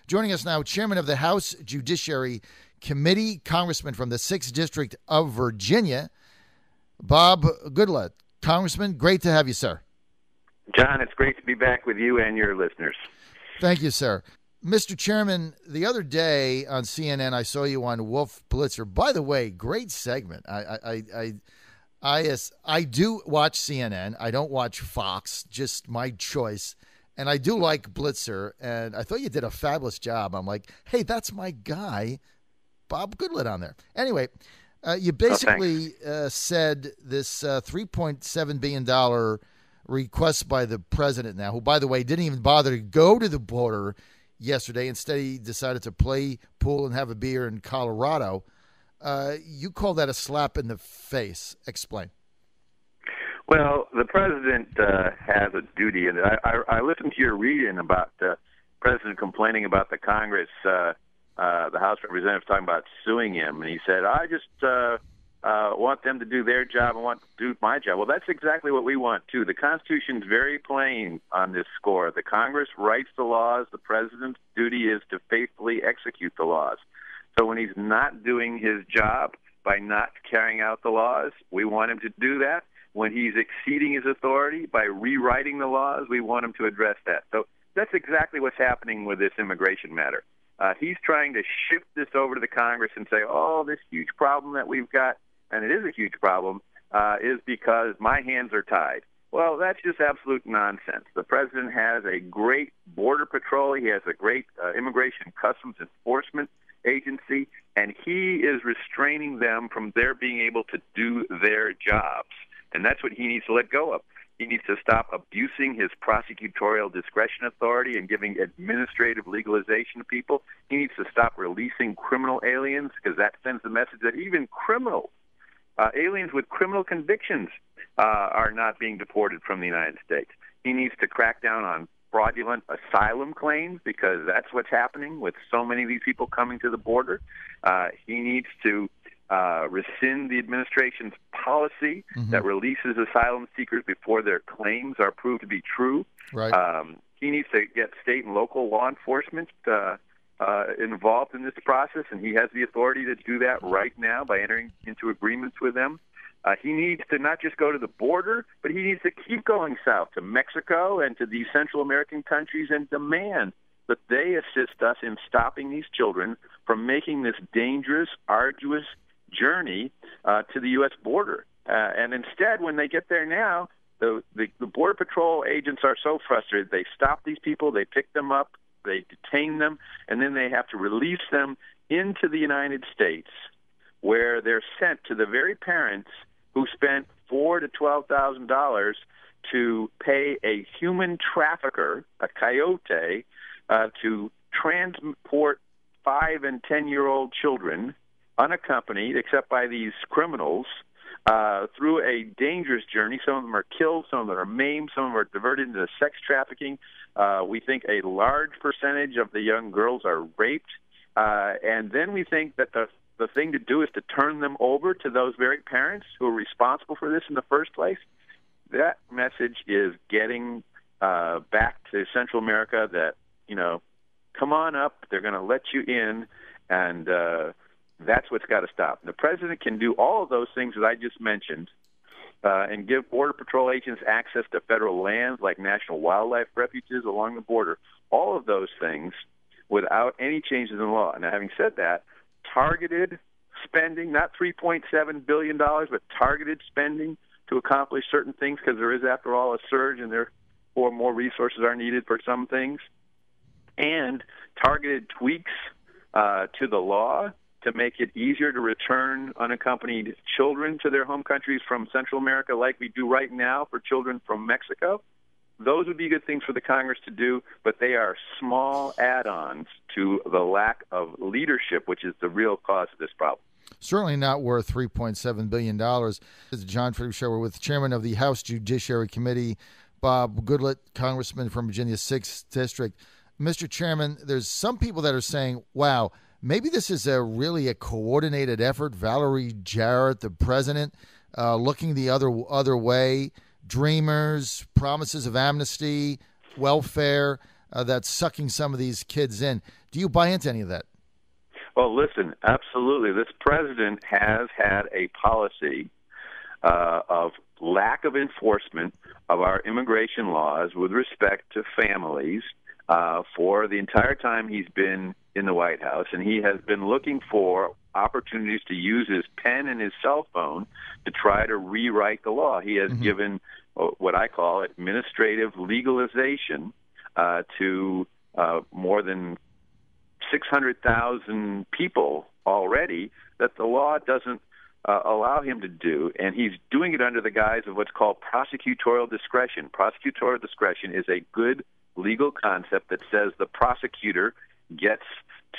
Joining us now, Chairman of the House Judiciary Committee, Congressman from the 6th District of Virginia, Bob Goodlatte. Congressman, great to have you, sir. John, it's great to be back with you and your listeners. Thank you, sir. Mr. Chairman, the other day on CNN, I saw you on Wolf Blitzer. By the way, great segment. I do watch CNN. I don't watch Fox, just my choice. And I do like Blitzer, and I thought you did a fabulous job. I'm like, hey, that's my guy, Bob Goodlatte, on there. Anyway, you basically said this $3.7 billion request by the president now, who, by the way, didn't even bother to go to the border yesterday. Instead, he decided to play pool and have a beer in Colorado. You call that a slap in the face. Explain. Well, the president has a duty, and I listened to your reading about the president complaining about the Congress, the House representatives talking about suing him, and he said, I just want them to do their job. I want to do my job. Well, that's exactly what we want, too. The Constitution is very plain on this score. The Congress writes the laws. The president's duty is to faithfully execute the laws. So when he's not doing his job by not carrying out the laws, we want him to do that. When he's exceeding his authority by rewriting the laws, we want him to address that. So that's exactly what's happening with this immigration matter. He's trying to shift this over to the Congress and say, oh, this huge problem that we've got, and it is a huge problem, is because my hands are tied. Well, that's just absolute nonsense. The president has a great border patrol. He has a great immigration and customs enforcement agency, and he is restraining them from their being able to do their jobs. And that's what he needs to let go of. He needs to stop abusing his prosecutorial discretion authority and giving administrative legalization to people. He needs to stop releasing criminal aliens, because that sends the message that even criminals, aliens with criminal convictions, are not being deported from the United States. He needs to crack down on fraudulent asylum claims, because that's what's happening with so many of these people coming to the border. He needs to rescind the administration's policy that releases asylum seekers before their claims are proved to be true. Right. He needs to get state and local law enforcement involved in this process, and he has the authority to do that right now by entering into agreements with them. He needs to not just go to the border, but he needs to keep going south to Mexico and to these Central American countries and demand that they assist us in stopping these children from making this dangerous, arduous journey to the U.S. border. And instead, when they get there now, the Border Patrol agents are so frustrated. They stop these people, they pick them up, they detain them, and then they have to release them into the United States, where they're sent to the very parents who spent $4,000 to $12,000 to pay a human trafficker, a coyote, to transport 5- and 10-year-old children unaccompanied except by these criminals through a dangerous journey. Some of them are killed, some of them are maimed, some of them are diverted into sex trafficking. We think a large percentage of the young girls are raped. And then we think that the thing to do is to turn them over to those very parents who are responsible for this in the first place. That message is getting back to Central America that, come on up, they're going to let you in, and that's what's got to stop. The president can do all of those things that I just mentioned and give Border Patrol agents access to federal lands like national wildlife refuges along the border, all of those things without any changes in law. Now, having said that, targeted spending, not $3.7 billion, but targeted spending to accomplish certain things, because there is, after all, a surge and therefore more resources are needed for some things, and targeted tweaks to the law to make it easier to return unaccompanied children to their home countries from Central America, like we do right now for children from Mexico. Those would be good things for the Congress to do, but they are small add-ons to the lack of leadership, which is the real cause of this problem. Certainly not worth $3.7 billion. This is the John Fredericks Show. We're with Chairman of the House Judiciary Committee, Bob Goodlatte, Congressman from Virginia's 6th District. Mr. Chairman, there's some people that are saying, wow, maybe this is really a coordinated effort. Valerie Jarrett, the president, looking the other way. Dreamers, promises of amnesty, welfare. that's sucking some of these kids in. Do you buy into any of that? Well, listen, absolutely. This president has had a policy of lack of enforcement of our immigration laws with respect to families for the entire time he's been in the White House, and he has been looking for opportunities to use his pen and his cell phone to try to rewrite the law. He has given what I call administrative legalization to more than 600,000 people already that the law doesn't allow him to do, and he's doing it under the guise of what's called prosecutorial discretion. Prosecutorial discretion is a good legal concept that says the prosecutor gets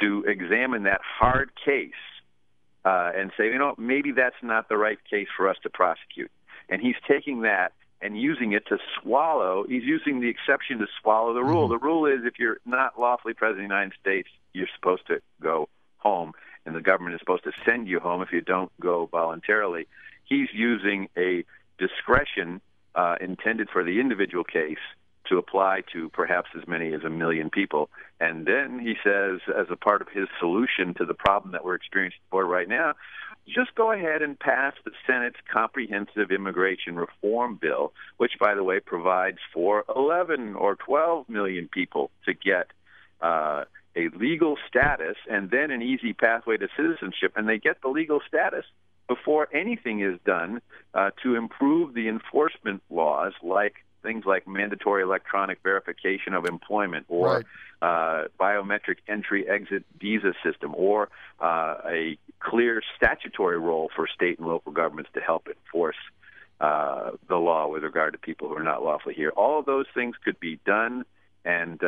to examine that hard case and say, maybe that's not the right case for us to prosecute. And he's taking that and using it to swallow. He's using the exception to swallow the rule. The rule is if you're not lawfully president of the United States, you're supposed to go home, and the government is supposed to send you home if you don't go voluntarily. He's using a discretion intended for the individual case to apply to perhaps as many as 1 million people. And then he says, as a part of his solution to the problem that we're experiencing right now, just go ahead and pass the Senate's Comprehensive Immigration Reform Bill, which, by the way, provides for 11 or 12 million people to get a legal status and then an easy pathway to citizenship. And they get the legal status before anything is done to improve the enforcement laws, like things like mandatory electronic verification of employment or biometric entry-exit visa system or a clear statutory role for state and local governments to help enforce the law with regard to people who are not lawfully here. All of those things could be done, and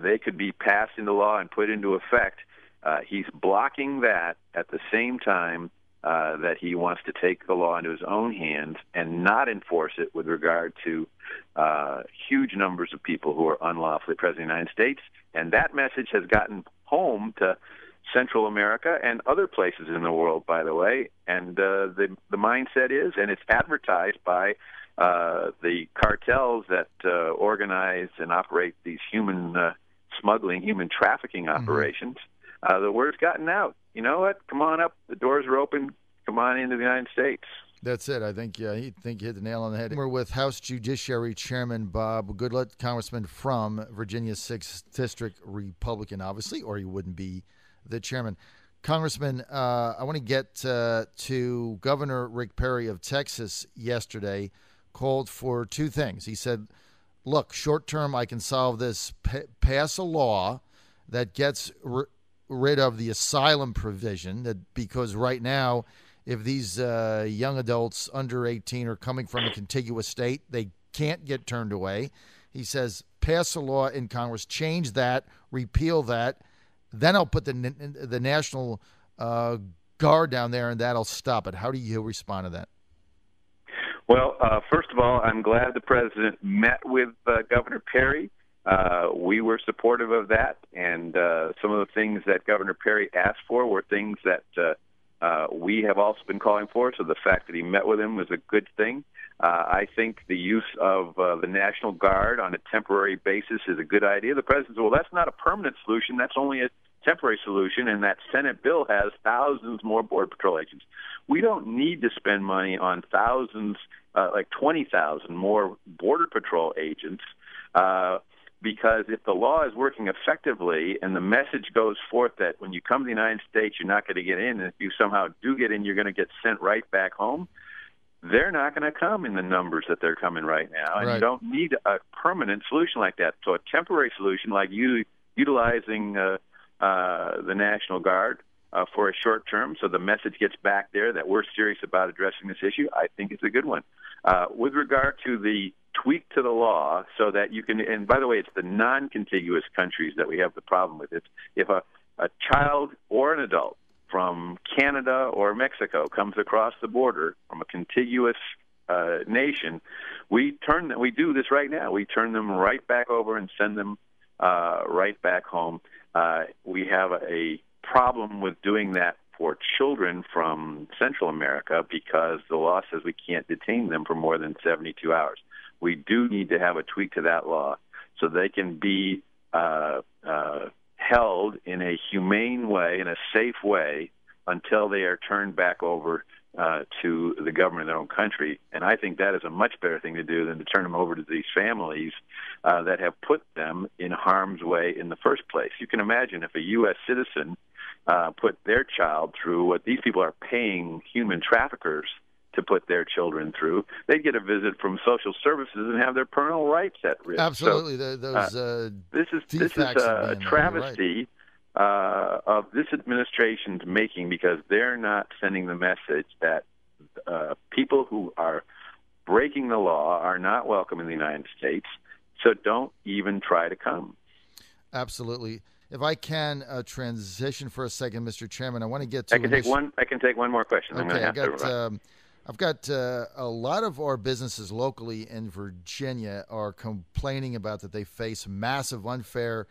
they could be passed into law and put into effect. He's blocking that at the same time that he wants to take the law into his own hands and not enforce it with regard to huge numbers of people who are unlawfully present in the United States. And that message has gotten home to Central America and other places in the world, by the way. And the mindset is, and it's advertised by the cartels that organize and operate these human smuggling, human trafficking operations. The word's gotten out. You know what? Come on up. The doors are open. Come on into the United States. That's it. I think you hit the nail on the head. We're with House Judiciary Chairman Bob Goodlatte, Congressman from Virginia's 6th District, Republican, obviously, or he wouldn't be the chairman. Congressman, I want to get to Governor Rick Perry of Texas yesterday, called for two things. He said, look, short term, I can solve this. Pass a law that gets rid of the asylum provision, that because right now, if these young adults under 18 are coming from a contiguous state, they can't get turned away. He says, pass a law in Congress, change that, repeal that, then I'll put the National Guard down there, and that'll stop it. How do you respond to that? Well, first of all, I'm glad the president met with Governor Perry. We were supportive of that, and some of the things that Governor Perry asked for were things that we have also been calling for, so the fact that he met with him was a good thing. I think the use of the National Guard on a temporary basis is a good idea. The president said, well, that's not a permanent solution. That's only a temporary solution, and that Senate bill has thousands more Border Patrol agents. We don't need to spend money on thousands, like 20,000 more Border Patrol agents, because if the law is working effectively and the message goes forth that when you come to the United States, you're not going to get in, and if you somehow do get in, you're going to get sent right back home, they're not going to come in the numbers that they're coming right now. And you don't need a permanent solution like that. So a temporary solution like utilizing the National Guard for a short term so the message gets back there that we're serious about addressing this issue, I think it's a good one. With regard to the tweak to the law so that you can, and by the way, it's the non-contiguous countries that we have the problem with. It's if a child or an adult from Canada or Mexico comes across the border from a contiguous nation, we do this right now. We turn them right back over and send them right back home. We have a problem with doing that for children from Central America because the law says we can't detain them for more than 72 hours. We do need to have a tweak to that law so they can be held in a humane way, in a safe way, until they are turned back over to the government of their own country. And I think that is a much better thing to do than to turn them over to these families that have put them in harm's way in the first place. You can imagine if a U.S. citizen put their child through what these people are paying human traffickers to put their children through, they'd get a visit from social services and have their parental rights at risk. Absolutely. So, this is a travesty of this administration's making, because they're not sending the message that people who are breaking the law are not welcome in the United States, so don't even try to come. Absolutely. If I can transition for a second, Mr. Chairman, I want to get to. I can take one more question. Okay, I've got a lot of our businesses locally in Virginia are complaining about that they face massive unfair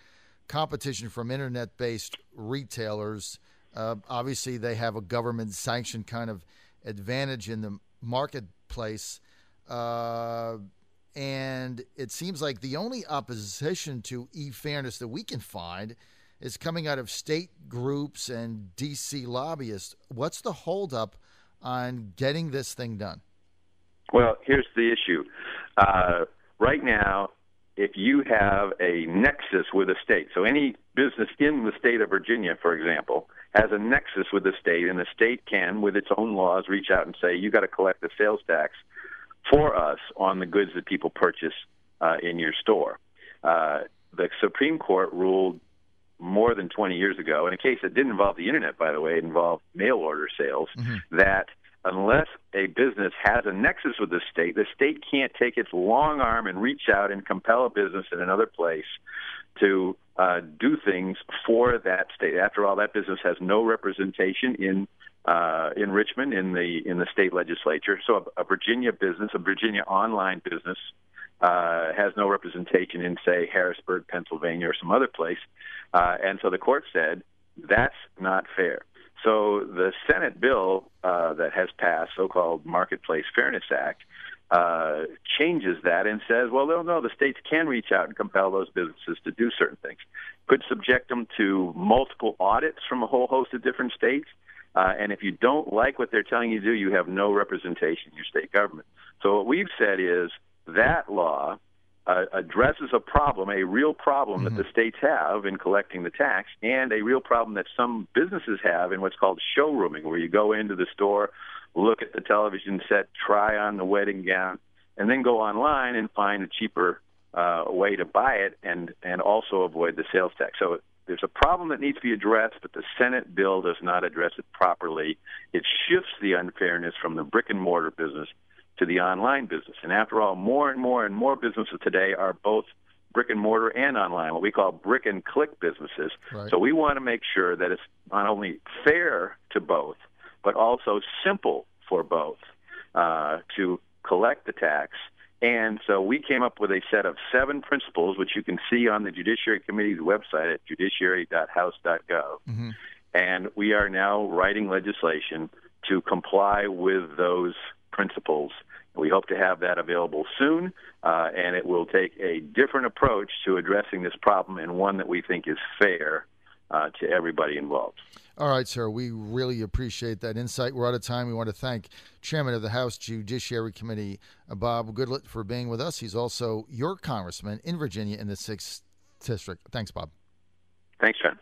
competition from internet-based retailers. Obviously, they have a government-sanctioned kind of advantage in the marketplace. And it seems like the only opposition to e-fairness that we can find is coming out of state groups and D.C. lobbyists. What's the holdup on getting this thing done? Well, here's the issue. Right now, if you have a nexus with a state, so any business in the state of Virginia, for example, has a nexus with the state, and the state can, with its own laws, reach out and say, you got to collect the sales tax for us on the goods that people purchase in your store. The Supreme Court ruled more than 20 years ago, in a case that didn't involve the internet, by the way, it involved mail order sales, that unless a business has a nexus with the state can't take its long arm and reach out and compel a business in another place to do things for that state. After all, that business has no representation in Richmond in the state legislature. So a Virginia business, a Virginia online business, has no representation in, say, Harrisburg, Pennsylvania, or some other place. And so the court said that's not fair. So the Senate bill that has passed, so-called Marketplace Fairness Act, changes that and says, well, no, the states can reach out and compel those businesses to do certain things. Could subject them to multiple audits from a whole host of different states. And if you don't like what they're telling you to do, you have no representation in your state government. So what we've said is that law addresses a problem, a real problem that the states have in collecting the tax, and a real problem that some businesses have in what's called showrooming, where you go into the store, look at the television set, try on the wedding gown, and then go online and find a cheaper way to buy it and also avoid the sales tax. So there's a problem that needs to be addressed, but the Senate bill does not address it properly. It shifts the unfairness from the brick-and-mortar business to the online business. And after all, more and more businesses today are both brick and mortar and online, what we call brick and click businesses. Right. So we want to make sure that it's not only fair to both, but also simple for both to collect the tax. And so we came up with a set of 7 principles, which you can see on the Judiciary Committee's website at judiciary.house.gov. And we are now writing legislation to comply with those principles. We hope to have that available soon, and it will take a different approach to addressing this problem, and one that we think is fair to everybody involved. All right, sir. We really appreciate that insight. We're out of time. We want to thank Chairman of the House Judiciary Committee, Bob Goodlatte, for being with us. He's also your congressman in Virginia in the 6th District. Thanks, Bob. Thanks, John.